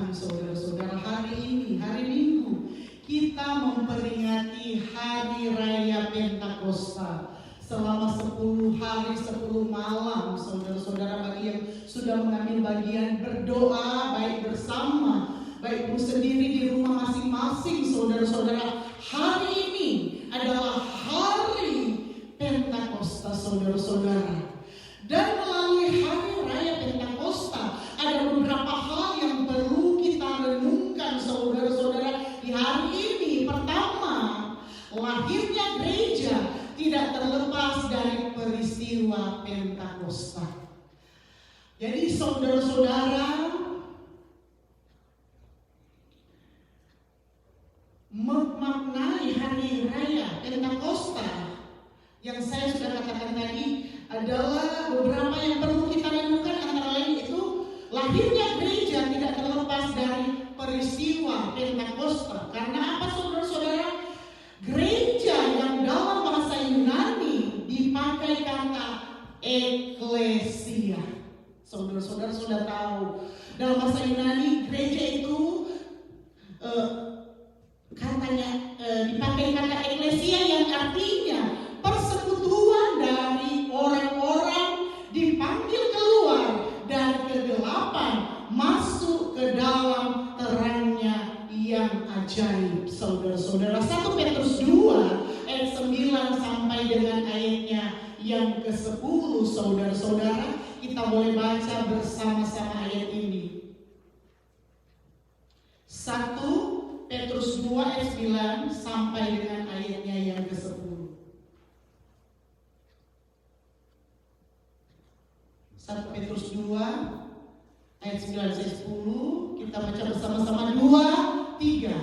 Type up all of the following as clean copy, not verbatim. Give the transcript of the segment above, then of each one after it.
Tuhan, saudara-saudara, hari ini, hari Minggu, kita memperingati Hari Raya Pentakosta. Selama 10 hari, 10 malam, saudara-saudara, bagi yang sudah mengambil bagian berdoa, baik bersama, baik pun sendiri di rumah masing-masing, saudara-saudara. Hari ini adalah Hari Pentakosta, saudara-saudara. Dan melalui Hari Raya Pentakosta, ada beberapa hal yang perlu kita renungkan, saudara-saudara, di hari ini. Pertama, lahirnya gereja tidak terlepas dari peristiwa Pentakosta. Jadi saudara-saudara, memaknai Hari Raya Pentakosta yang saya sudah katakan tadi adalah beberapa yang perlu kita renungkan. Antara lain itu, lahirnya gereja tidak terlepas dari peristiwa Pentakosta. Karena apa, saudara-saudara? Gereja yang dalam bahasa Yunani dipakai kata eklesia. Saudara-saudara sudah tahu, dalam bahasa Yunani gereja itu dipakai kata eklesia yang artinya persekutuan dari orang-orang dipanggil keluar dari kegelapan masuk ke dalam terangnya yang ajaib. Saudara-saudara, 1 Petrus 2 ayat 9 sampai dengan ayatnya yang ke-10, saudara-saudara, kita boleh baca bersama-sama ayat ini. 1 Petrus 2 ayat 9 sampai dengan ayatnya yang ke-10. 1 Petrus 2 ayat 9 sampai 10, kita baca bersama-sama 2, 3.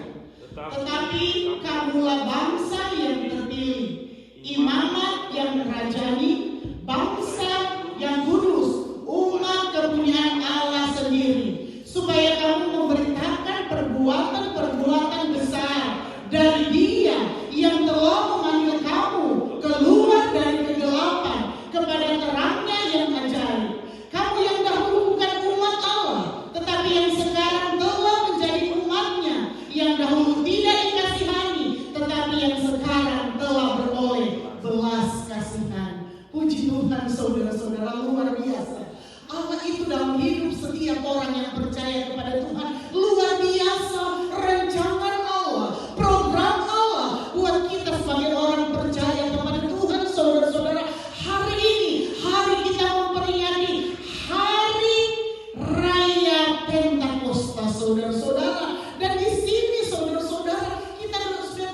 Tetapi kamulah bangsa yang terpilih, imamat yang rajani, bangsa yang kudus, umat kepunyaan Allah sendiri, supaya kamu memberitakan perbuatan-perbuatan besar dari Dia yang telah memanggil kamu keluar dari kegelapan kepada terangnya yang ajaib. Kamu yang dahulu bukan umat Allah, tetapi yang sekarang telah menjadi umatnya, yang dahulu tidak dikasihani, tetapi yang sekarang telah beroleh belas kasihan. Puji Tuhan, saudara-saudara, luar biasa. Allah itu dalam hidup setiap orang yang percaya kepada Tuhan luar biasa. Rancangan Allah, program Allah buat kita sebagai orang percaya kepada Tuhan, saudara-saudara. Hari ini, hari kita memperingati Hari Raya Pentakosta, saudara-saudara. Dan di sini, saudara-saudara, kita sudah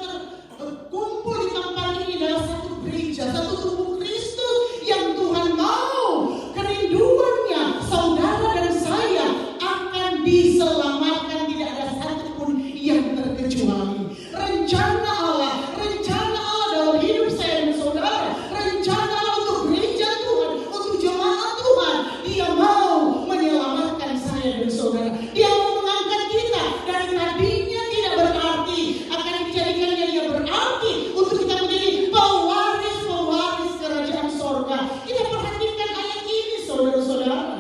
terkumpul di tempat ini dalam satu gereja, satu tubuh Kristus yang Tuhan mau kerinduannya saudara dan saya akan diselamatkan. Tidak ada satupun yang terkecuali. Rencana Allah dalam hidup saya dan saudara, rencana Allah untuk gereja Tuhan, untuk jemaat Tuhan. Dia mau menyelamatkan saya dan saudara. Dia mau mengangkat kita dari tadinya tidak berarti, akan dijadikannya dia berarti untuk kita menjadi pewaris kerajaan sorga. Kita perhatikan ayat ini, saudara-saudara.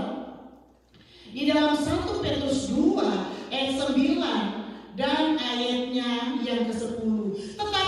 Di dalam 1 Petrus 2 ayat 9 dan ayatnya yang ke-10. Tetapi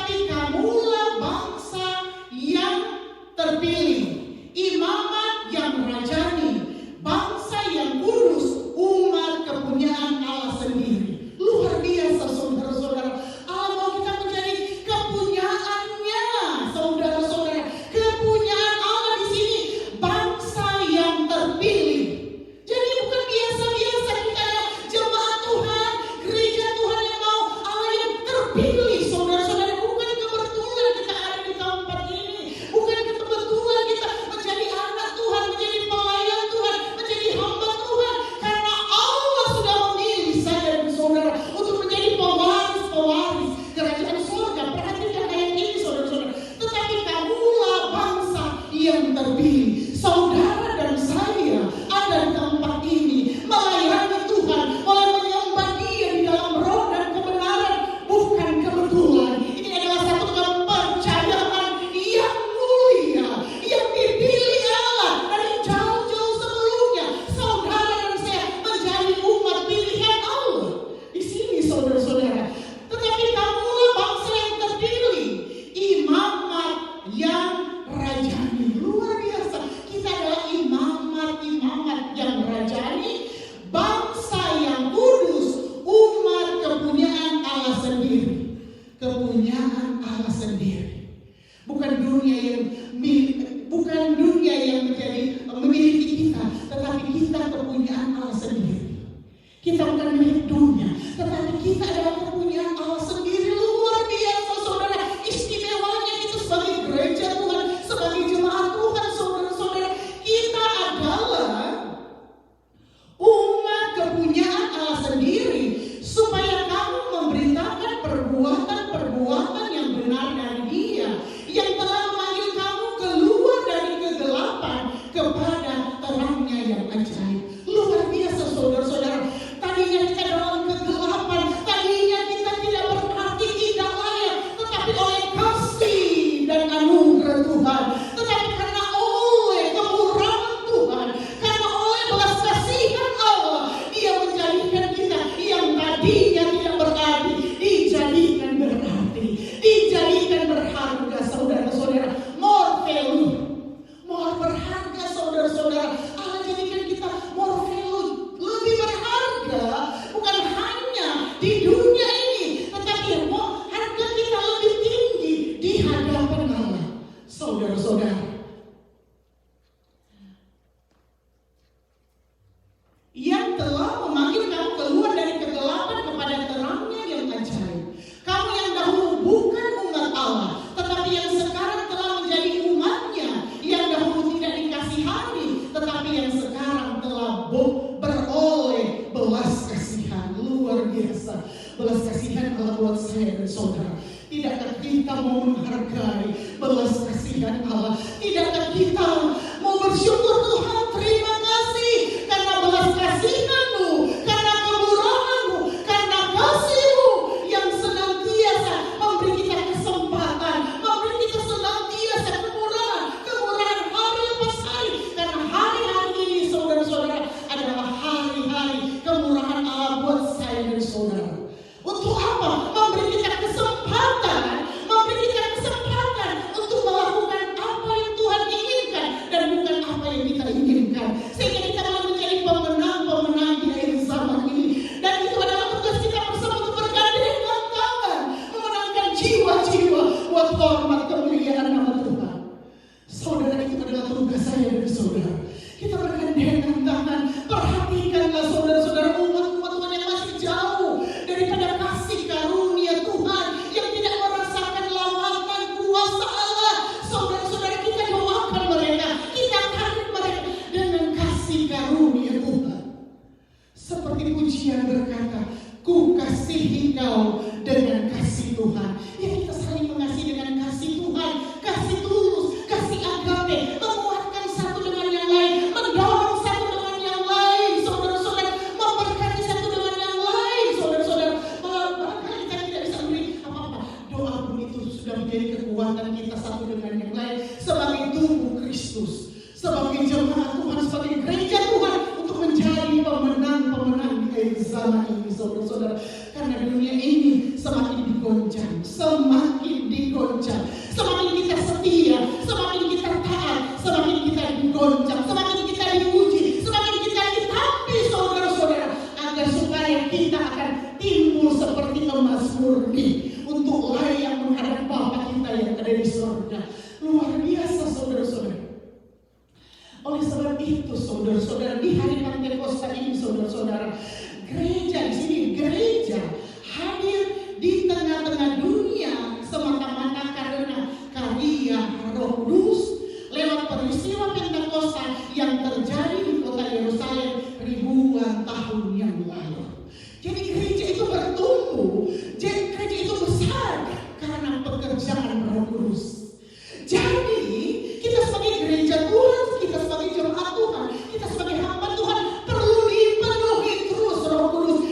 saudara milik dunia, tetapi kita adalah kepunyaan Allah sendiri. Luar biasa saudara, istimewanya kita sebagai gereja Tuhan, sebagai jemaat Tuhan. Saudara-saudara, kita adalah umat kepunyaan Allah sendiri, supaya kamu memberitakan perbuatan-perbuatan yang benar dari Dia yang telah memanggil kamu keluar dari kegelapan kepada terangnya yang ajaib. Luar biasa saudara-saudara. Tadinya kita dalam kegelapan, tadinya kita tidak berarti, tidak layak, tetapi oleh kasih dan anugerah Tuhan, tetapi karena oleh kemurahan Tuhan, karena oleh belas kasihan Allah, Dia menjadikan kita yang tadinya tidak berarti dijadikan berarti, dijadikan berharga. Saudara-saudara, more value, more berharga. Saudara-saudara, Allah jadikan kita more value, lebih berharga, bukan hanya di dunia ini, tetapi harga kita lebih tinggi di hadapan Allah. Saudara-saudara, yang telah memanggil kamu keluar dari kegelapan kepada terangnya yang ajaib. Kamu yang dahulu bukan umat Allah, tetapi yang sekarang telah menjadi umatnya, yang dahulu tidak dikasihani, tetapi yang sekarang telah beroleh belas kasihan. Luar biasa belas kasihan Allah buat saya dan saudara. Tidakkah kita mau menghargai belas kasihan Allah? Tidakkah kita mau bersyukur, Tuhan terima kasih karena belas kasihan-Mu, karena kemurahan-Mu, karena kasih-Mu yang senantiasa memberi kita kesempatan, memberi kita senantiasa kemurahan hari lepas hari. Karena hari-hari ini saudara-saudara adalah hari-hari kemurahan Allah buat saya dan saudara. Untuk apa? Memberi kita kesempatan untuk melakukan apa yang Tuhan inginkan dan bukan apa yang kita inginkan, sehingga kita malah menjadi pemenang-pemenang di akhir zaman ini. Dan itu adalah tugas kita bersama untuk bergandengan tangan memenangkan jiwa-jiwa buat hormat kemuliaan nama Tuhan. Saudara, itu adalah tugas saya dan saudara. Kita bergandengan tangan. Perhatikanlah saudara-saudara, umat-umat Tuhan yang masih jauh daripada kasih karunia Tuhan, yang tidak merasakan lawatan kuasa Allah. Saudara-saudara, kita doakan mereka, kita tarik mereka dengan kasih karunia Tuhan. Seperti pujian berkata, ku kasihi kau dengan kasih Tuhan. Ya, kita saling mengasihi dengan kasih Tuhan, kasih tulus, kasih agape, menguatkan satu dengan yang lain, mendorong satu dengan yang lain, saudara-saudara, memberkati satu dengan yang lain, saudara-saudara. Barangkali kita tidak bisa beri apa-apa, doa pun itu sudah menjadi kekuatan kita satu dengan yang lain sebagai tubuh Kristus, sebagai jemaat Tuhan, sebagai gereja Tuhan, untuk menjadi pemenang-pemenang di akhir zaman ini, saudara-saudara. Karena dunia ini semakin digoncang, semakin kita setia, semakin kita taat, semakin kita digoncang, semakin kita dipuji, semakin kita ditampil, saudara-saudara, agar supaya kita akan timbul seperti emas murni untuk layak menghadap Bapa kita yang ada di surga. Luar biasa, saudara-saudara. Oleh sebab itu, saudara-saudara, di hari Pentakosta ini, saudara-saudara, gereja di sini, gereja hadir di tengah-tengah dunia semata-mata karena karya Roh Kudus lewat peristiwa Pentakosta yang terjadi di kota Yerusalem ribuan tahun yang lalu. Jadi gereja itu bertumbuh, gereja itu besar karena pekerjaan Roh Kudus. Jadi kita sebagai gereja Tuhan, kita sebagai jemaat Tuhan, kita sebagai hamba Tuhan perlu dipenuhi terus Roh Kudus.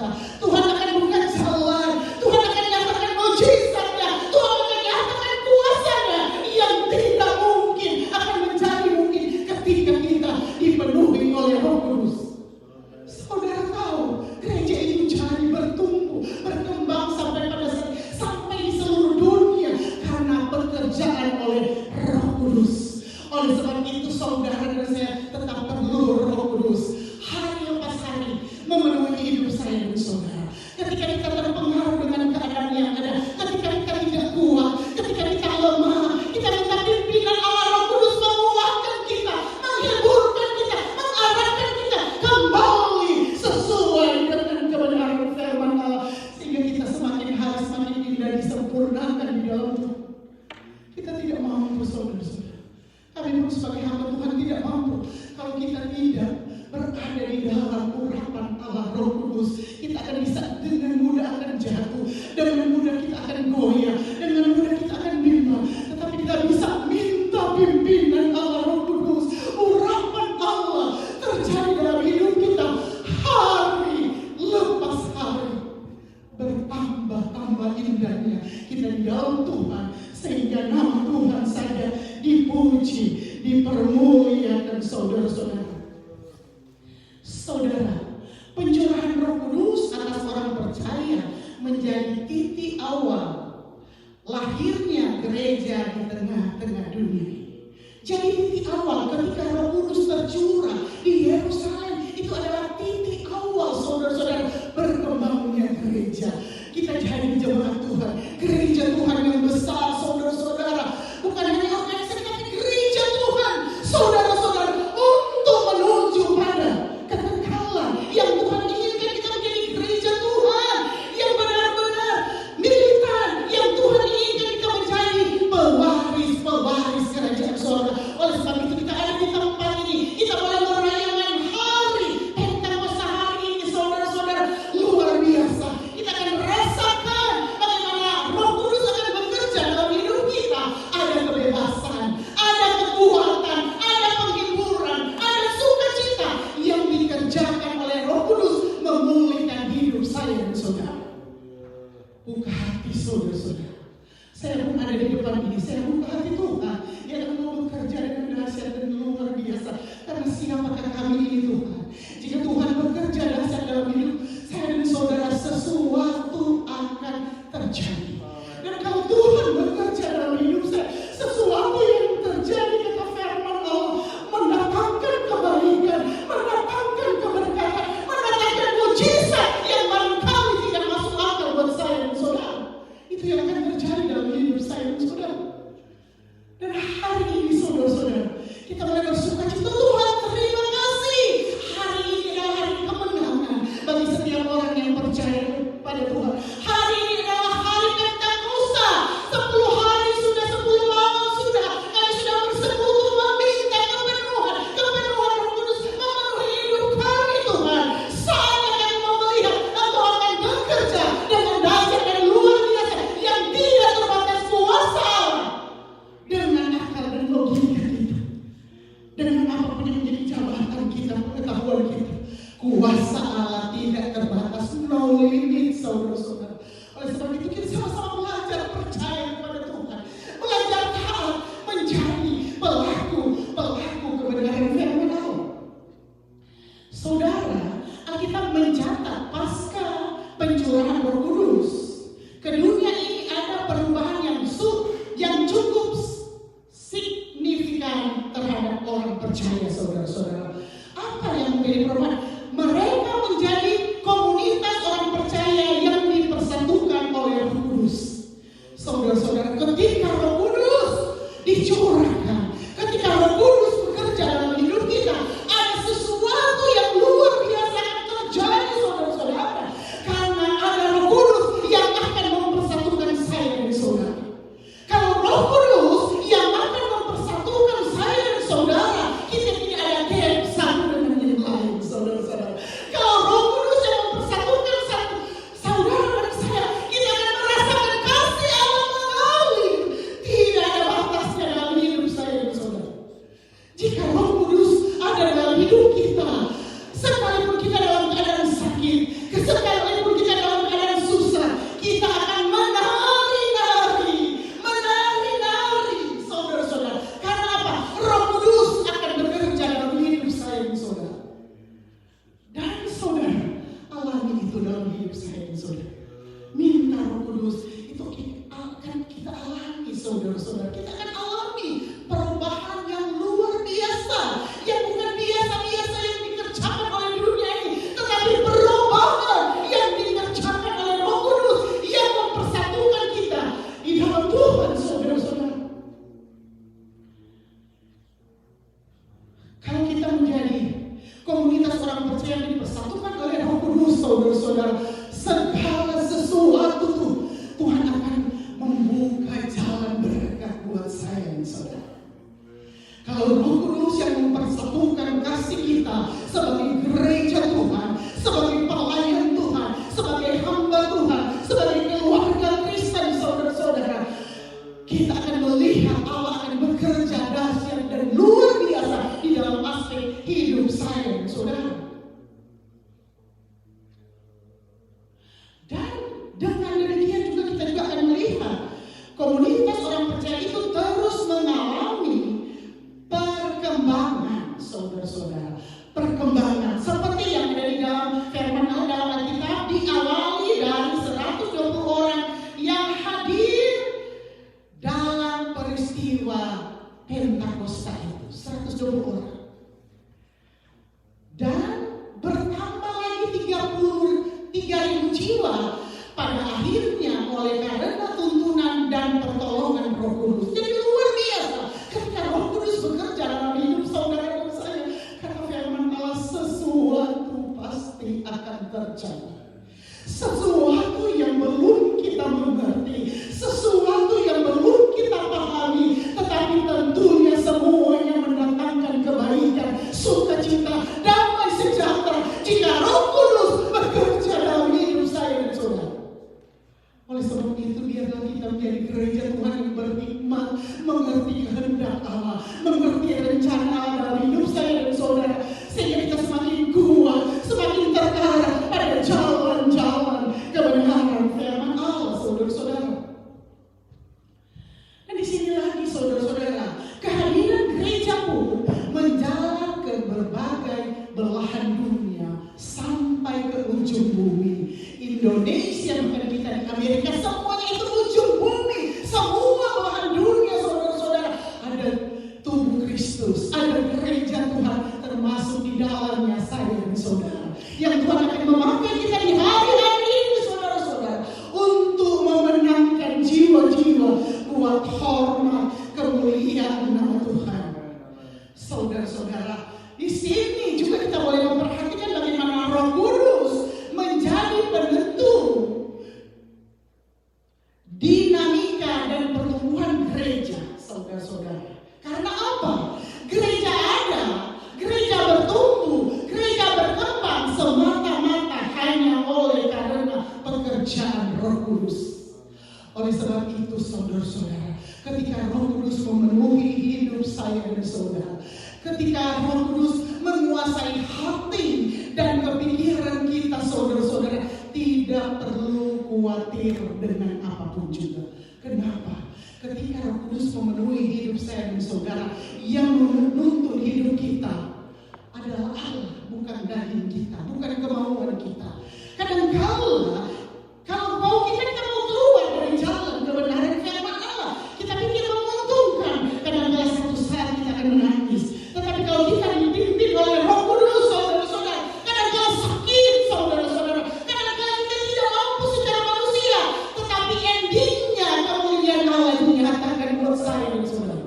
kita. Tuhan akan buka jalan, Tuhan akan nyatakan mujizatnya, Tuhan akan nyatakan kuasanya yang tidak mungkin akan menjadi mungkin ketika kita dipenuhi oleh Roh Kudus. Saudara tahu, gereja itu jadi bertumbuh, berkembang sampai di seluruh dunia karena pekerjaan oleh Roh Kudus. Oleh sebab itu saudara dan saya tetap perlu Roh Kudus hari lepas hari memenuhi hidup saya dan saudara. Ketika kita terpengaruh dengan keadaan yang ada, ketika kita tidak kuat, ketika kita lemah, kita minta pimpinan Allah Roh Kudus menguatkan kita, menghiburkan kita, mengarahkan kita kembali sesuai dengan kebenaran firman Allah, sehingga kita semakin hari semakin indah disempurnakan di dalam Tuhan. Kita tidak mampu saudara-saudara. Kami pun sebagai hamba Tuhan tidak mampu kalau kita tidak berada di dalam urapan Allah Roh Kudus. Kita akan bisa dengan mudah akan jatuh, dengan mudah kita akan goyah, dengan mudah kita akan bimbang. Tetapi kita bisa minta pimpinan Allah Roh Kudus, urapan Allah terjadi dalam hidup kita hari lepas hari. Bertambah-tambah indahnya kita di dalam Tuhan, sehingga nama Tuhan saja dipuji, dipermuliakan saudara-saudara. Saudara, pencurahan Roh Kudus atas orang percaya menjadi titik awal lahirnya gereja di tengah-tengah dunia. Jadi titik awal ketika Roh Kudus tercurah di Yerusalem, itu adalah titik awal saudara-saudara berkembangnya gereja. Kita jadi jemaat Tuhan, gereja Tuhan yang besar saudara-saudara. Bukan hanya organisasi, tapi gereja Tuhan saudara-saudara, untuk menuju pada kekekalan yang Tuhan inginkan kita menjadi gereja Tuhan yang benar-benar militan, yang Tuhan inginkan kita menjadi pewaris kerajaan surga. Oleh sebab itu kita ada di tempat ini, kita boleh merayakan hari Pentakosta hari ini saudara-saudara, luar biasa. Kita akan rasakan bagaimana Roh Kudus akan bekerja dalam hidup kita. Ada kebebasan, ada kekuatan, ada penghiburan, ada sukacita yang dikerjakan oleh Roh Kudus memulihkan hidup saya dan saudara. Buka hati saudara-saudara. Saya pun ada di depan ini, saya buka hati Tuhan yang mau bekerja dengan dahsyat dan luar biasa. Karena siapakah kami ini Tuhan? Jika Tuhan bekerja dahsyat dalam hidup saya dan saudara, sesuatu akan terjadi. Dan kalau Tuhan bekerja dalam hidup saya, sesuatu yang terjadi kata firman Allah mendatangkan kebaikan, mendatangkan keberkatan, mendatangkan mujizat yang barangkali tidak masuk akal buat saya dan saudara. Itu yang akan terjadi dalam hidup saya dan saudara. Dan hari ini saudara-saudara, kita boleh bersuka cita. Tuhan terima kasih. Hari ini adalah hari kemenangan bagi setiap orang yang percaya pada Tuhan. Hari ini adalah hari Pentakosta. 10 hari sudah, 10 malam sudah, kami sudah bersekutu meminta kepenuhan Roh Kudus memenuhi hidup kami Tuhan. Saatnya kami mau melihat Engkau akan bekerja dengan dahsyat dan luar biasa yang tidak terbatas kuasa Allah. Dengan akal dan logika kita, dengan apapun yang menjadi jabatan kita, pengetahuan kita, kuasa Allah tidak terbatas, no limit saudara-saudara. Oleh sebab itu kita sama-sama belajar percaya kepada Tuhan, belajar taat, menjadi pelaku kebenaran firman Allah. Saudara, Alkitab mencatat pasca pencurahan Roh Kudus, ke dunia ini ada perubahan yang cukup signifikan terhadap orang percaya saudara-saudara. Apa yang menjadi perubahan? Mereka menjadi komunitas orang percaya yang dipersatukan oleh Roh Kudus. Saudara-saudara, ketika Roh Kudus dicurahkan, ketika Roh Kudus bekerja dalam hidup kita, ada sesuatu yang luar biasa yang terjadi saudara-saudara. Karena ada Roh Kudus yang akan mempersatukan saya dan saudara. Kalau Roh Kudus yang akan mempersatukan saya dan saudara, kita tidak ada gap satu dengan yang lain saudara. hidup saya dan saudara. Minta Roh Kudus, itu akan kita alami saudara-saudara. Kita akan alami perubahan yang luar biasa, yang bukan biasa-biasa yang dikerjakan oleh dunia ini, tetapi perubahan yang dikerjakan oleh Roh Kudus yang mempersatukan kita di dalam Tuhan, saudara-saudara. Kalau kita menjadi komunitas orang percaya yang dipersatukan oleh Roh Kudus, saudara-saudara, segala sesuatu tuh Tuhan akan membuka jalan berkat buat saya dan saudara. Kalau Roh Kudus yang mempersatukan kasih kita sebagai gereja Tuhan, sebagai pelayan Tuhan, sebagai hamba Tuhan, sebagai keluarga Kristen, saudara-saudara, kita akan melihat Allah akan bekerja dahsyat dan luar biasa di dalam aspek hidup saya dan saudara. Dan dengan demikian juga kita juga akan melihat komunitas orang percaya itu terus mengalami perkembangan, saudara-saudara. Perkembangan seperti yang ada di dalam firman Allah dalam Alkitab, diawali dari 120 orang yang hadir dalam peristiwa Pentakosta itu, 120 orang. Dan bertambah lagi 33.000 jiwa pada akhirnya oleh karena tuntunan dan pertolongan Roh Kudus. Jadi luar biasa ketika Roh Kudus bekerja dalam hidup saudara dan saya. Karena firman Allah, sesuatu pasti akan terjadi. Sesuatu yang belum kita mengerti, sesuatu yang belum kita pahami, tetapi tentunya semuanya mendatangkan kebaikan, sukacita, damai sejahtera jika Roh Kudus bekerja dalam hidup saya dan saudara. Oleh sebab itu biarlah kita menjadi gereja Tuhan yang berhikmat, mengerti kehendak Allah, mengerti rencana Allah dalam hidup saya dan saudara, sehingga kita semakin kuat, semakin terarah pada jalan-jalan kebenaran firman Allah, saudara-saudara. Dan di sini lagi, saudara-saudara, kehadiran gereja pun menjalar ke berbagai belahan dunia sampai ke ujung bumi. Indonesia, bukan kita di Amerika, semuanya itu ujung bumi, semua belahan dunia, saudara-saudara, ada tubuh Kristus, ada gereja Tuhan, termasuk di dalamnya saya dan saudara, yang Tuhan akan memakai kita di hari-hari ini, saudara-saudara, untuk memenangkan jiwa-jiwa buat hormat kemuliaan nama Tuhan. Saudara-saudara, di sini juga kita boleh memperhatikan bagaimana Roh Kudus menjadi penentu dinamika dan pertumbuhan gereja, saudara-saudara. Karena apa? Gereja ada, gereja bertumbuh, gereja berkembang semata-mata hanya oleh karena pekerjaan Roh Kudus. Oleh sebab itu, saudara-saudara, ketika Roh Kudus memenuhi hidup saya dan saudara, ketika Roh Kudus menguasai hati dan kepikiran kita, saudara-saudara, tidak perlu khawatir dengan apapun juga. Kenapa? Ketika Roh Kudus memenuhi hidup saya dan saudara, yang menuntun hidup kita adalah Allah, bukan daging kita, bukan kemauan kita. Kadang-kala kalau mau kita mau keluar dari jalan kebenaran firman Allah, kita pikir menguntungkan. Kadang-kala satu saat kita akan menangis. Tetapi kalau kita dipimpin oleh Roh Kudus, saudara-saudara, kadang-kala sakit, saudara-saudara, kadang-kala kita tidak mampu secara manusia, tetapi endingnya kemuliaan Allah dinyatakan buat saya dan saudara.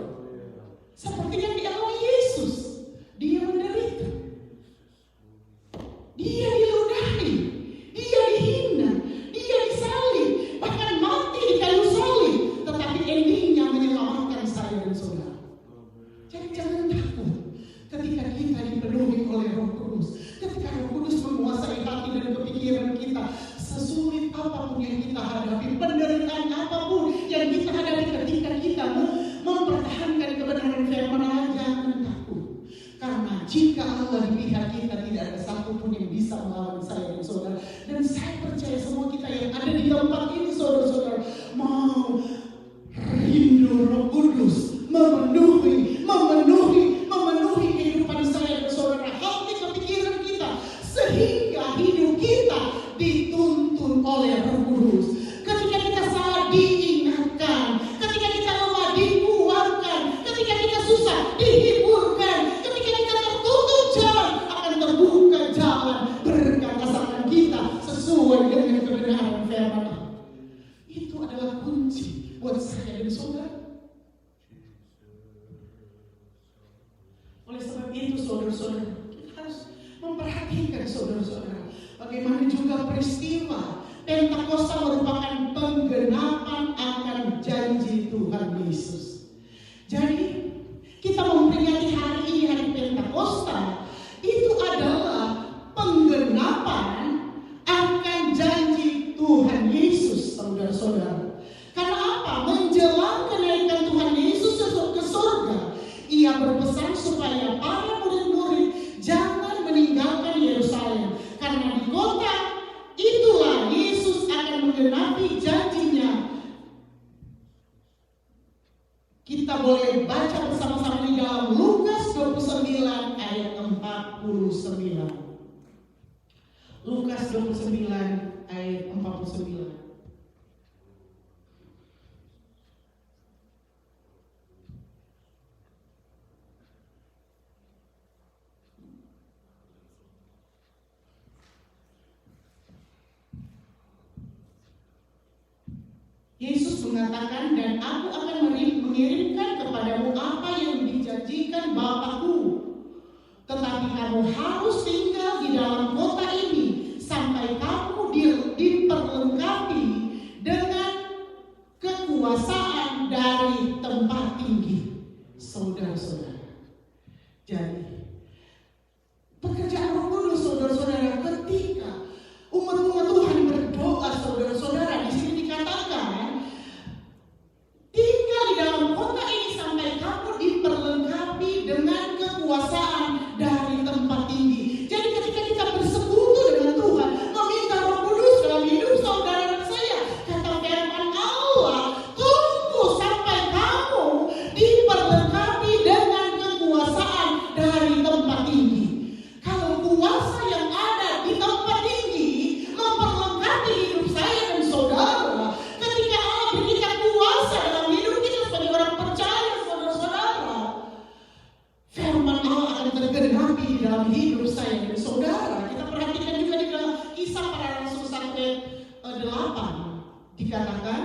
Seperti yang dialami Yesus, dia menderita, dia diludahi, dia dihina, dia disalib, bahkan mati di kayu salib, tetapi endingnya menyelamatkan saya dan saudara. Jadi jangan takut ketika kita dipenuhi oleh Roh Kudus, ketika Roh Kudus menguasai hati dan kepikiran kita, sesulit apapun yang kita hadapi, penderitaan apapun yang kita hadapi ketika kita mempertahankan kebenaran firman Allah, jangan takut. Karena jika Allah di pihak kita, tidak ada satupun yang bisa melawan saya dan saudara. Dan saya percaya semua kita yang ada di tempat ini, saudara-saudara, mau rindu Roh Kudus memenuhi kehidupan saya dan saudara, hati kepikiran kita, sehingga hidup kita dituntun oleh Roh Kudus. Ketika kita salah diingatkan, ketika kita lemah dikuatkan, ketika kita susah dihiburkan, ketika kita tertutup jalan akan terbuka jalan berkat asalkan kita sesuai dengan kebenaran firman. Itu adalah kunci buat saya dan saudara. Oleh sebab itu saudara-saudara, kita harus memperhatikan saudara-saudara, bagaimana juga peristiwa Pentakosta merupakan penggenapan akan janji Tuhan Yesus. Jadi kita memperingati hari ini, hari Pentakosta, itu adalah penggenapan akan janji Tuhan Yesus, saudara-saudara. Karena apa? Menjelang kenaikan Tuhan Yesus ke surga, Ia berpesan supaya para murid-murid jangan meninggalkan Yerusalem, karena di kota itulah Yesus akan menggenapi janjinya. Kita boleh baca bersama-sama di dalam Lukas 29 ayat 49. Lukas 29 ayat 49. Yesus mengatakan, dan aku akan mengirimkan kepadamu apa yang dijanjikan Bapa-Ku. Tetapi kamu harus tinggal di dalam kota ini sampai kamu diperlengkapi dengan kekuasaan dari tempat tinggi. Saudara-saudara, jadi pekerjaan Roh Kudus, saudara-saudara, ketika umat-umat Tuhan berdoa, saudara-saudara, di sini dikatakan tinggal di dalam kota ini sampai kamu diperlengkapi dengan kekuasaan dari tempat tinggi. Jadi ketika kita bersekutu dengan Tuhan, meminta Roh Kudus dalam hidup saudara dan saya, kata firman Allah, tunggu sampai kamu diperlengkapi dengan kekuasaan dari tempat tinggi. Kalau kuasa yang ada di tempat tinggi memperlengkapi hidup saya dan saudara, ketika Allah berikan kuasa dalam hidup kita sebagai orang percaya, saudara-saudara, firman Allah akan tergenapi di dalam hidup saya dan saudara. Kita perhatikan juga di dalam Kisah Para Rasul 1 ayat 8 dikatakan,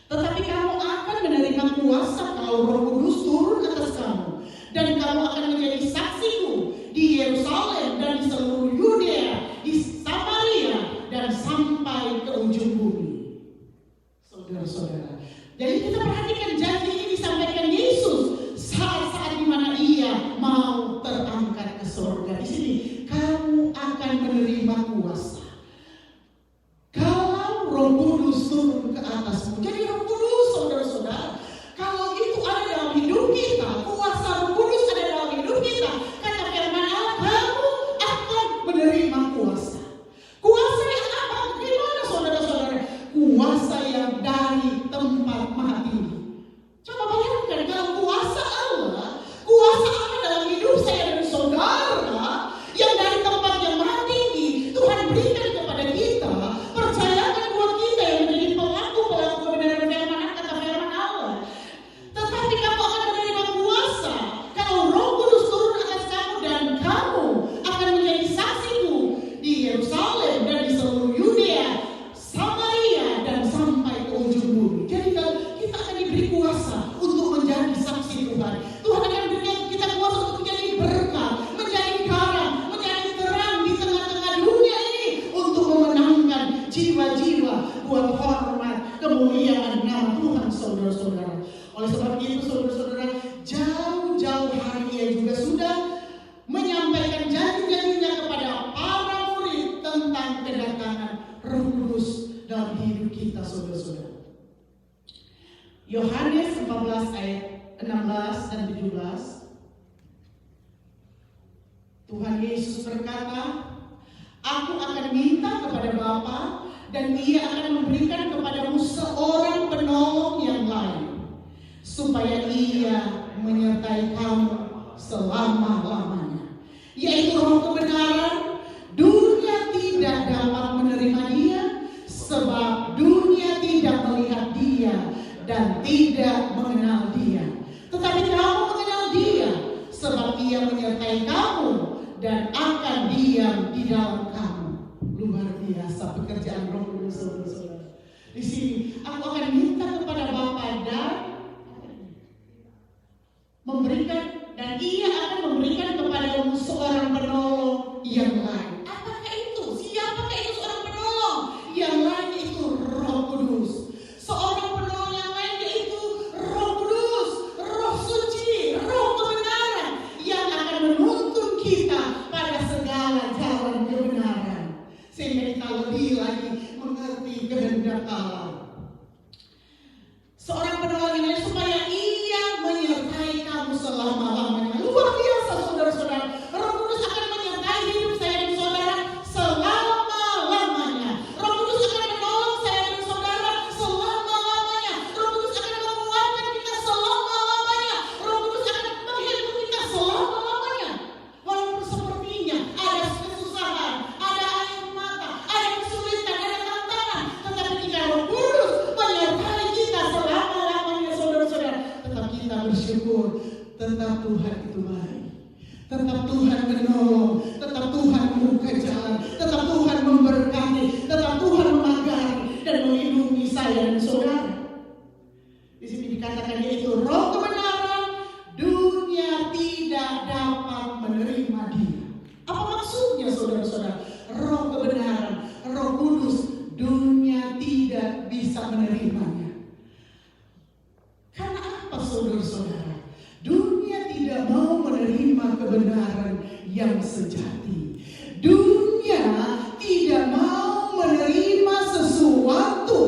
tetapi kamu akan menerima kuasa kalau Roh Kudus turun atas kamu, dan kamu akan menjadi saksiku di Yerusalem dan di seluruh Yudea, di Samaria, dan sampai ke ujung bumi. Saudara-saudara, jadi kita perhatikan janji ini disampaikan Yesus saat-saat di mana Ia mau terangkat ke surga. Di sini, kamu akan menerima kuasa kalau Roh Kudus turun ke atasmu. Jadi Roh Kudus, saudara-saudara, kalau itu ada dalam hidup kita, kuasa Roh Kudus ada dalam hidup kita, kata firman Allah, kamu akan menerima kuasa. Kuasa yang apa? Gimana saudara-saudara? Kuasa yang dari tempat maha tinggi. Coba bayangkan kalau kuasa Allah dalam hidup saya dan saudara yang dari tempat yang maha tinggi, Tuhan berikan kepada kita, percayakan buat kita yang menjadi pelaku-pelaku kebenaran firman, kata firman Allah. Tetapi kamu akan menerima kuasa kalau Roh Kudus turun atas kamu, dan kamu akan menjadi saksiku di Yerusalem dan di seluruh Yudea, Samaria, dan sampai ke ujung bumi. Jadi kita akan diberi kuasa untuk menjadi saksi Tuhan. Tuhan akan berikan kita kuasa untuk menjadi berkat, menjadi garam, menjadi terang di tengah-tengah dunia ini, untuk memenangkan jiwa-jiwa buat hormat kemuliaan nama Tuhan, saudara-saudara. Oleh sebab itu, saudara-saudara, jauh-jauh hari Ia juga sudah menyampaikan janji-janjinya kepada para murid tentang kedatangan Roh Kudus dalam hidup kita, saudara-saudara. Yohanes 14 ayat 16 dan 17. Tuhan Yesus berkata, aku akan minta kepada Bapa, dan Ia akan memberikan kepadamu seorang penolong yang lain, supaya Ia menyertai kamu selama-lamanya, yaitu Roh kebenaran. Dunia tidak dapat menerima Dia tidak mengenal Dia. Tetapi kamu mengenal Dia, sebab Ia menyertai kamu dan akan diam di dalam kamu. Luar biasa pekerjaan Roh Kudus, saudara-saudara. Di sini aku akan minta kepada Bapa dan memberikan, dan Ia akan memberikan kepadamu seorang penolong yang lain. Apakah itu? Siapakah itu seorang penolong? Yang lain itu Roh Kudus. Seorang penolong yang lain yaitu Roh Kudus, Roh Suci, Roh kebenaran yang akan menuntun kita pada segala jalan kebenaran, sehingga kita lebih lagi mengerti kehendak Allah. Seorang penolong yang lain supaya Ia menyertai kamu selama-lamanya. Luar biasa, saudara-saudara. Roh Kudus akan menyertai hidup saya dan saudara selama-lamanya. Roh Kudus akan menolong saya dan saudara selama-lamanya. Roh Kudus akan menguatkan kita selama-lamanya. Roh Kudus akan menghibur kita selama-lamanya. Walaupun sepertinya ada kesusahan, ada air mata, ada kesulitan, ada tantangan, tetapi jika Roh Kudus menyertai kita selama-lamanya, saudara-saudara, tetap kita bersyukur. Tetap Tuhan itu baik, tetap Tuhan menolong, tetap Tuhan membuka jalan, tetap Tuhan memberkati, tetap Tuhan memagari dan melindungi saya dan saudara. Di sini dikatakan yaitu Roh kebenaran, dunia tidak dapat menerima Dia. Apa maksudnya, saudara-saudara? Roh kebenaran, Roh Kudus, dunia tidak bisa menerimanya. Karena apa, saudara-saudara? Dunia tidak mau menerima kebenaran yang sejati. Dunia tidak mau menerima sesuatu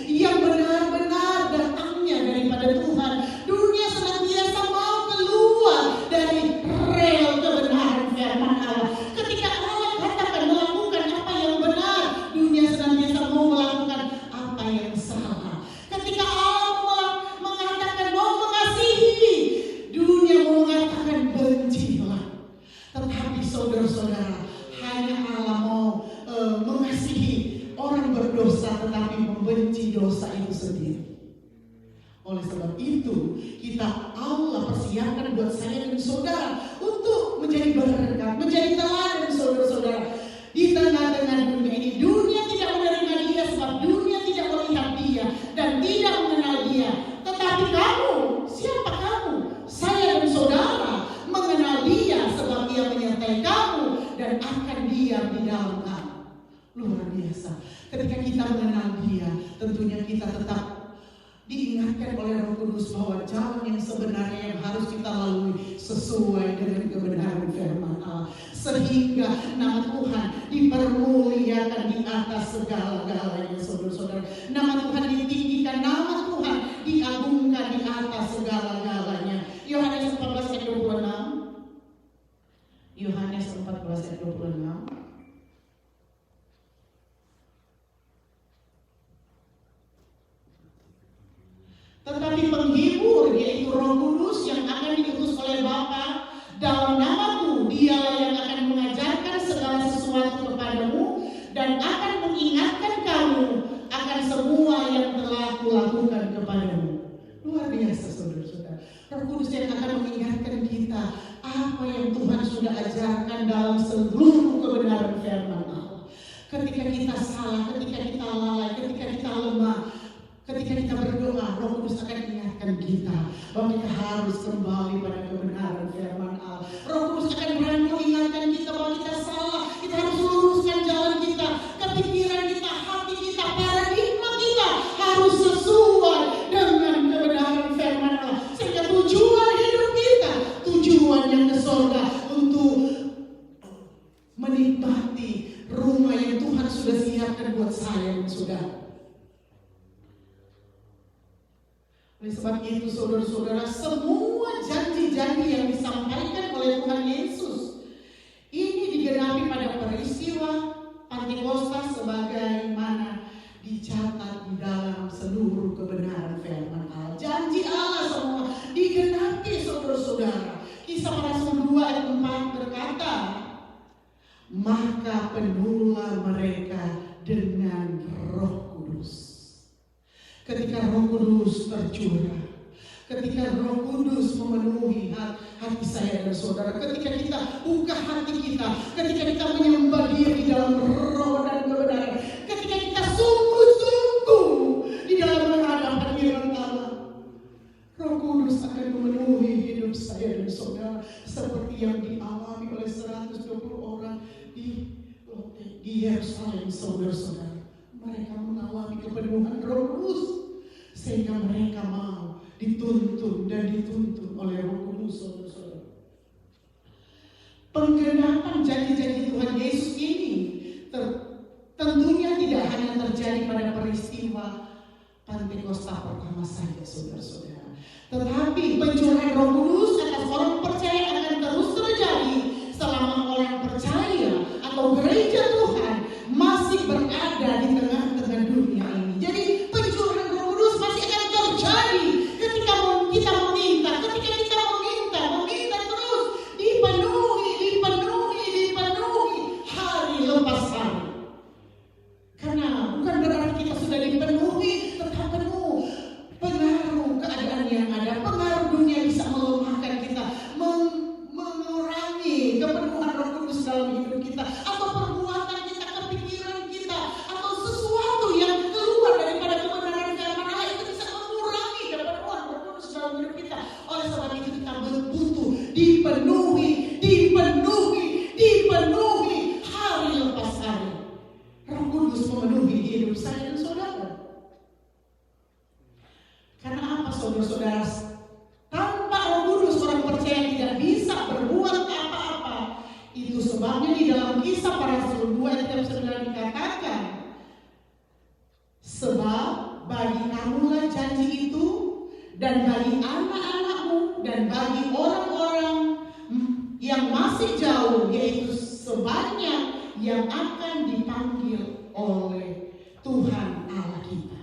yang benar-benar datangnya daripada Tuhan. Dunia senantiasa mau keluar dari rel kebenaran firman Allah. Ketika Allah katakan melakukan apa yang benar, dunia senantiasa mau melakukan apa yang salah. Ketika Allah mengatakan mau mengasihi, dunia mau mengatakan bencilah. Tetapi saudara-saudara, hanya Allah mau mengasihi orang berdosa, tetapi membenci dosa itu sendiri. Oleh sebab itu, Allah persiapkan buat saya dan saudara untuk menjadi berkat, menjadi teladan, saudara-saudara. Di tengah-tengah dunia ini, dunia tidak menerima Dia sebab dunia tidak melihat Dia dan tidak mengenal Dia. Tetapi kamu, siapa kamu? Saya dan saudara mengenal Dia sebab Dia menyertai kamu dan akan diam di dalam kamu. Luar biasa. Ketika kita mengenal Dia, tentunya kita tetap diingatkan oleh Roh Kudus bahwa jalan yang sebenarnya yang harus kita lalui sesuai dengan kebenaran firman Allah, sehingga nama Tuhan dipermuliakan di atas segala-galanya, saudara-saudara. Nama Tuhan ditinggikan, nama Tuhan diagungkan di atas segala-galanya. Yohanes 14 ayat 26. Yohanes 14 ayat 26. Tetapi penghibur, yaitu Roh Kudus yang akan diutus oleh Bapa dalam namaku, Dialah yang akan mengajarkan segala sesuatu kepadamu dan akan mengingatkan kamu akan semua yang telah Kulakukan kepadamu. Luar biasa, saudara-saudara. Roh Kudus yang akan mengingatkan kita apa yang Tuhan sudah ajarkan dalam seluruh kebenaran firman Allah. Ketika kita salah, ketika kita lalai, ketika kita lemah, ketika kita berdoa, Roh Kudus akan ingatkan kita bahwa kita harus kembali pada kebenaran firman Allah. Roh Kudus akan berani mengingatkan kita bahwa kita salah, kita harus luruskan jalan kita, kepikiran kita, hati kita, paradigma kita harus sesuai dengan kebenaran firman Allah. Sehingga tujuan hidup kita, tujuan yang ke surga, untuk menikmati rumah yang Tuhan sudah siapkan buat saya dan saudara. Oleh sebab itu, saudara-saudara, semua janji-janji yang disampaikan oleh Tuhan Yesus ini digenapi pada peristiwa Pentakosta sebagaimana dicatat di dalam seluruh kebenaran firman Allah. Janji Allah semua digenapi, saudara-saudara. Kisah Para Rasul 2 ayat 4 berkata, maka penuhlah mereka dengan Roh Kudus Ketika Roh Kudus tercurah, ketika Roh Kudus memenuhi hati saya dan saudara, ketika kita buka hati kita, ketika kita menyembah Dia di dalam roh dan kebenaran, ketika kita sungguh-sungguh di dalam menghadap hadirat Allah, Roh Kudus akan memenuhi hidup saya dan saudara seperti yang dialami oleh 120 orang di Yerusalem, saudara-saudara. Mereka mengalami kepenuhan Roh Kudus sehingga mereka mau dituntun dan dituntun oleh Roh Kudus, saudara-saudara. Penggenapan janji-janji Tuhan Yesus ini tentunya tidak hanya terjadi pada peristiwa Pentakosta pertama saja, saudara-saudara. Tetapi pencurahan Roh Kudus atas orang percaya akan terus terjadi selama orang percaya atau gereja Tuhan masih berada di tengah-tengah dunia ini. Jadi pencurahan Roh Kudus masih akan terjadi ketika kita meminta, ketika kita meminta terus dipenuhi hari lepas hari. Karena bukan berarti kita sudah dipenuhi, tetap penuh. Pengaruh keadaan yang ada, pengaruh dunia bisa melemahkan kita, mengurangi kepenuhan Roh Kudus dalam hidup kita, atau perbuatan kita, kepikiran kita, atau sesuatu yang keluar daripada kebenaran firman Allah itu bisa mengurangi kepenuhan Roh Kudus dalam hidup kita. Oleh sebab itu kita butuh dipenuhi hari lepas hari. Roh Kudus memenuhi hidup saya dan saudara. Karena apa, saudara-saudara? Tanpa Roh Kudus orang percaya tidak bisa berbuat apa-apa. Itu sebabnya di dalam Kisah Para Rasul 2 ayat 9 dikatakan, sebab bagi kamulah janji itu, dan bagi anak-anakmu, dan bagi orang-orang yang masih jauh, yaitu sebanyak yang akan dipanggil oleh Tuhan Allah kita.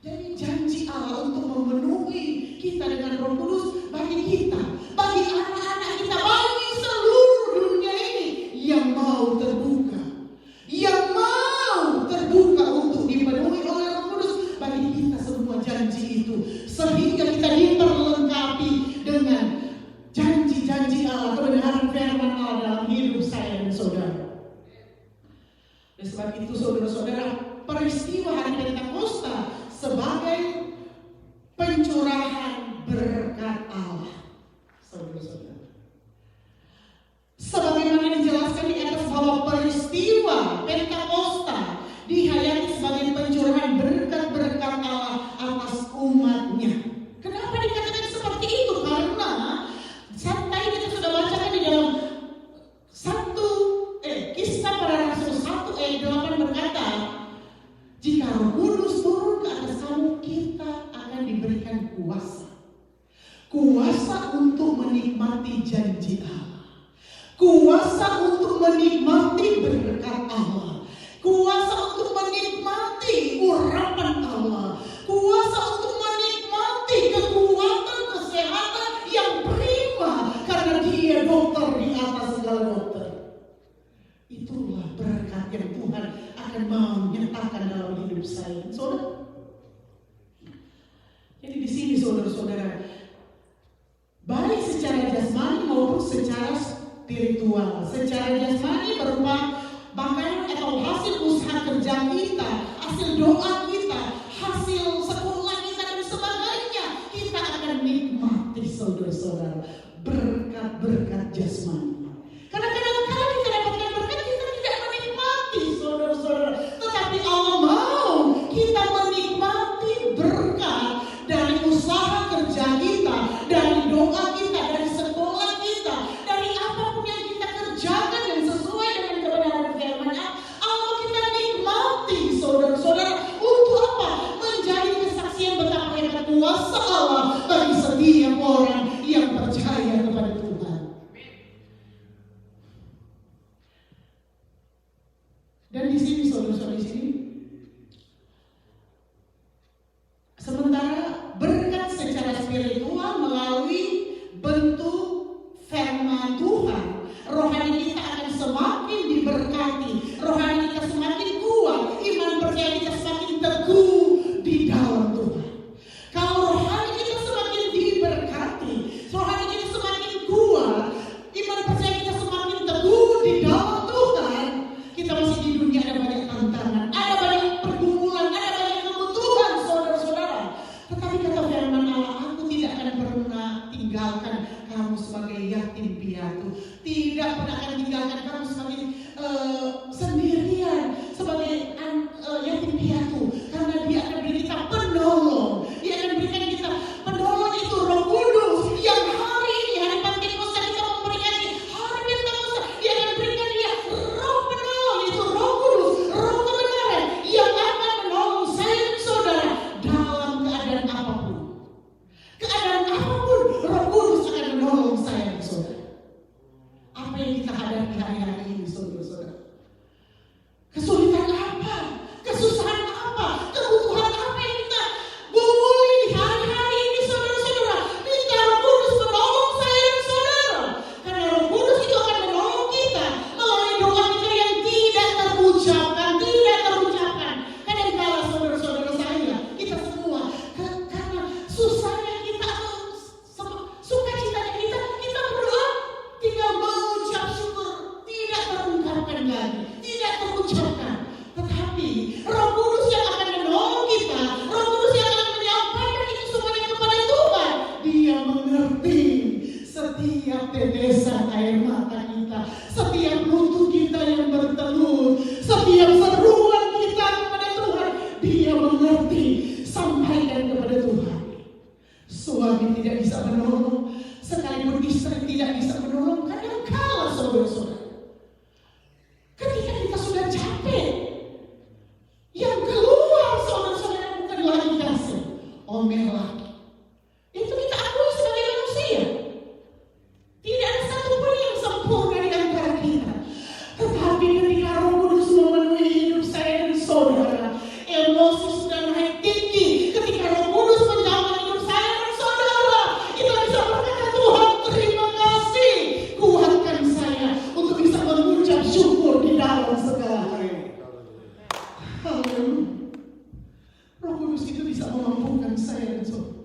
Jadi janji Allah untuk memenuhi kita dengan Roh Kudus bagi kita, bagi anak-anak kita, bagi seluruh dunia ini yang mau terbuka untuk dipenuhi oleh Roh Kudus. Bagi kita semua janji itu, sehingga kita diperlengkapi dengan janji-janji Allah, kebenaran firman Allah dalam hidup saya dan saudara. Oleh sebab itu, saudara-saudara, peristiwa hari Pentakosta sebagai pencurahan berkat Allah, saudara-saudara. Sebagaimana dijelaskan di atas bahwa peristiwa Pentakosta dihayati sebagai pencurahan berkat-berkat Allah atas umatnya. Kenapa dikatakan seperti itu? Karena tadi kita sudah bacakan di dalam Kisah Para Rasul 1 ayat 8 berkata, jika Roh Kudus turun ke atas kamu, kita akan diberikan kuasa untuk menikmati janji Allah, kuasa untuk menikmati berkat Allah, kuasa untuk menikmati urapan Allah, kuasa untuk menikmati kekuatan kesehatan yang prima karena Dia dokter di atas segala dokter. Itulah berkat yang Tuhan akan menyatakan dalam hidup saya, saudara. Jadi di sini, saudara-saudara, baik secara jasmani maupun secara spiritual. Secara jasmani berupa bahkan atau hasil usaha kerja kita, hasil doa kita, hasil sekolah kita dan sebagainya, kita akan nikmati, saudara-saudara, berkat-berkat jasmani. Karena kadang-kadang kita dapatkan berkat, kita tidak menikmati, saudara-saudara. Tetapi Allah mau kita menikmati berkat dari usaha kerja kita, dari doa kita, dari sekolah kita, dari apapun yang kita kerjakan dan sesuai dengan kebenaran firman Allah, kita nikmati, saudara-saudara. Untuk apa? Menjadi kesaksian betapa hebat kuasa Allah bagi setiap orang yang percaya kepada Tuhan. Dan di sini, saudara-saudara, di sini, sementara berkat secara spiritual melalui bentuk firman Tuhan, rohani kita akan semakin diberkati, rohani kita semakin kuat, iman percaya kita semakin teguh di dalam Tuhan. lagi, tidak terucapkan. Tetapi Roh Kudus yang akan menolong kita, Roh Kudus yang akan menyampaikan itu semuanya kepada Tuhan. Dia mengerti setiap tetesan air mata kita, setiap lutut kita yang bertelur, setiap seruan kita kepada Tuhan. Dia mengerti. Sampaikan kepada Tuhan. Suami tidak bisa menolong, sekalipun istri tidak bisa menolong, kadang kala saudara-saudara. Ketika kita sudah capek, yang keluar saudara-saudara bukan lagi kasih, omel lagi. Itu kita akui sebagai manusia. Tidak ada satupun yang sempurna di antara kita. Tetapi ketika Roh Kudus memenuhi hidup saya dan saudara, emosi sudah naik tinggi. Ketika Roh Kudus menjamah hidup saya dan saudara, kita bisa berkata, Tuhan terima kasih, kuatkan saya untuk bisa mengucap syukur di dalam segala hal. Haleluya. Roh Kudus itu bisa memampukan saya dan saudara.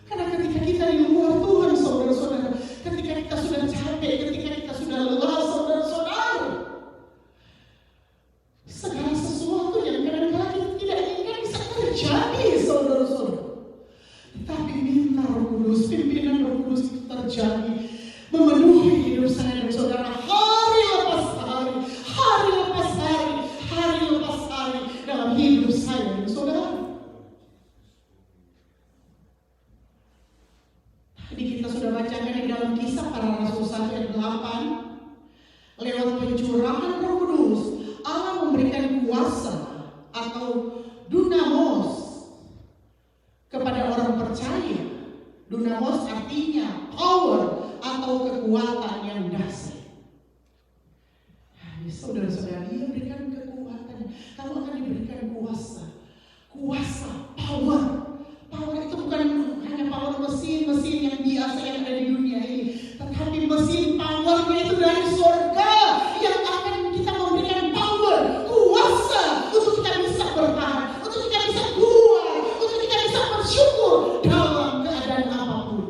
Karena ketika kita di luar Tuhan, saudara-saudara, ketika kita sudah capek, ketika kita sudah lelah, saudara-saudara, segala sesuatu yang kadang-kadang kita tidak inginkan bisa terjadi, saudara-saudara. Tetapi minta Roh Kudus, pimpinan Roh Kudus itu terjadi, memenuhi hidup saya dan saudara hari lepas hari, hari lepas hari, hari lepas hari dalam hidup saya dan saudara. Tadi kita sudah bacakan di dalam Kisah Para Rasul 1 ayat 8, lewat pencurahan Roh Kudus, Allah memberikan kuasa atau dunamos kepada orang percaya. Dunamos artinya power atau kekuatan yang dahsyat. Saudara-saudara, Dia berikan kekuatan. Kamu akan diberikan kuasa. Kuasa, power. Power itu bukan hanya power mesin-mesin yang biasa yang ada di dunia ini, tetapi mesin powernya itu dari surga yang akan kita memberikan power, kuasa untuk kita bisa bertahan, untuk kita bisa kuat, untuk kita bisa bersyukur dalam keadaan apapun.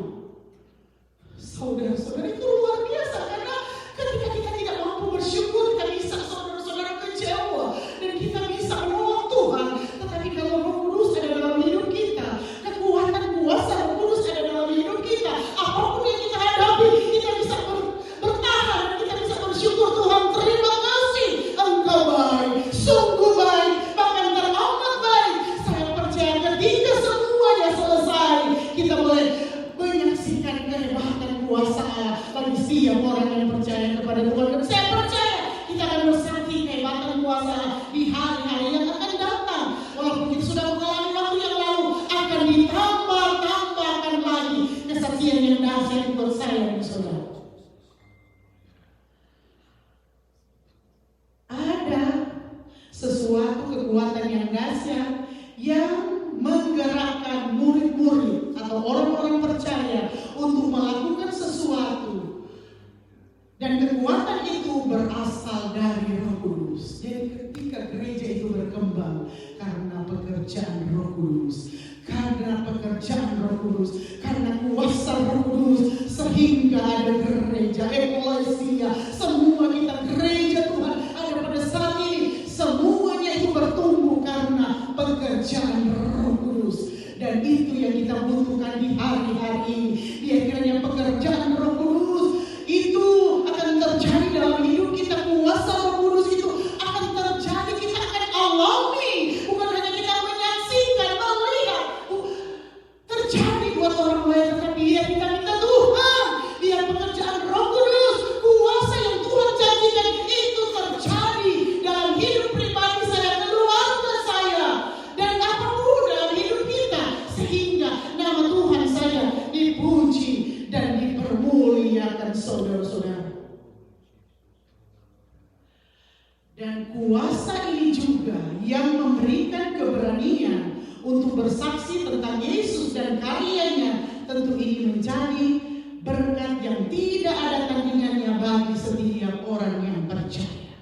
Saudara-saudara, itu luar biasa, karena ketika kita tidak mampu bersyukur, kita bisa saudara-saudara kecewa dan kita bisa menolak Tuhan. Tetapi kalau Roh Kudus ada dalam hidup kita, kekuatan kuasa Roh Kudus ada dalam hidup kita, apapun yang kita hadapi, kita bisa bertahan, kita bisa bersyukur. Tuhan terima kasih, Engkau baik, sungguh baik, bahkan teramat baik. Saya percaya ketika semuanya selesai, kita boleh menyaksikan kehebatan kuasa Allah bagi setiap orang yang percaya kepada Tuhan. Dan saya percaya kita akan bersaksi kehebatan kuasa Allah di hari-hari yang akan datang. Walaupun kita sudah mengalami waktu yang lalu, akan ditambah-tambahkan lagi kesaksian yang dahsyat buat saya dan saudara. Ada sesuatu kekuatan yang dahsyat yang menggerakkan murid-murid atau orang-orang percaya untuk melakukan sesuatu, dan kekuatan itu berasal dari Roh Kudus. Jadi ketika gereja itu berkembang karena pekerjaan Roh Kudus, karena pekerjaan Roh Kudus, karena kuasa Roh Kudus, sehingga ada gereja eklesia. Semua kita gereja Tuhan ada pada saat ini, semuanya itu bertumbuh karena pekerjaan Roh Kudus. Dan itu yang kita butuhkan di hari-hari ini. Biarkan pekerjaan Roh Kudus itu akan terjadi dalam hidup kita. Kuasa Roh Kudus itu akan terjadi, kita akan alami, bukan hanya kita menyaksikan, melihat terjadi buat orang lain, tetapi biar kita minta Tuhan, biar pekerjaan Roh Kudus, kuasa yang Tuhan janjikan itu terjadi dalam hidup pribadi saya, keluarga saya, dan apapun dalam hidup kita, sehingga nama Tuhan saya dipuji dan dipermuliakan, saudara-saudara. Dan kuasa ini juga yang memberikan keberanian untuk bersaksi tentang Yesus dan karyanya. Tentu ini menjadi berkat yang tidak ada tandingannya bagi setiap orang yang percaya.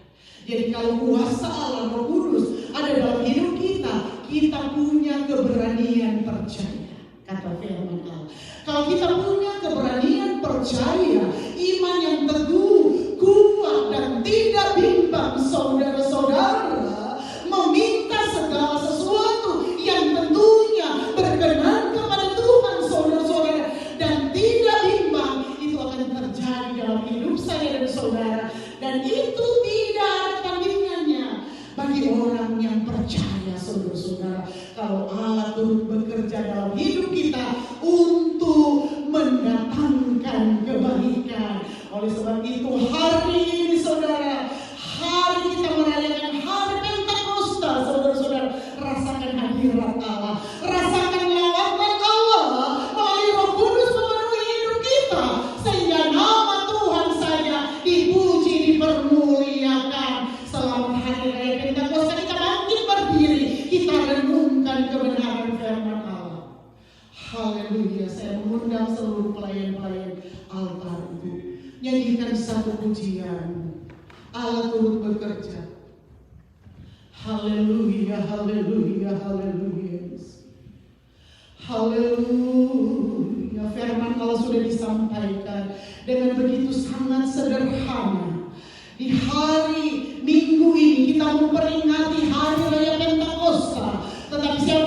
Jadi kalau kuasa Allah Roh Kudus ada dalam hidup kita, kita punya keberanian percaya. Kata firman Allah, kalau kita punya keberanian percaya, iman yang teguh, kuat dan tidak bimbang, saudara-saudara. Kalau Allah turut bekerja dalam hidup kita untuk mendatangkan kebaikan. Oleh sebab itu hari ini saudara, hari kita merayakan hari Pentakosta, saudara-saudara, rasakan hadirat Allah, rasakan lawatan Allah melalui Roh Kudus memenuhi hidup kita, sehingga nama Tuhan saja dipuji, dipermuliakan. Selamat hari raya Pentakosta, kita bangkit berdiri, kita renungkan kebenaran firman Allah. Haleluya. Saya mengundang seluruh pelayan-pelayan altar itu, nyanyikan satu pujian. Allah turut bekerja. Haleluya, haleluya, haleluya. Haleluya. Firman Allah sudah disampaikan dengan begitu sangat sederhana. Di hari Minggu ini kita memperingati hari raya Pentakosta. Tetapi siapa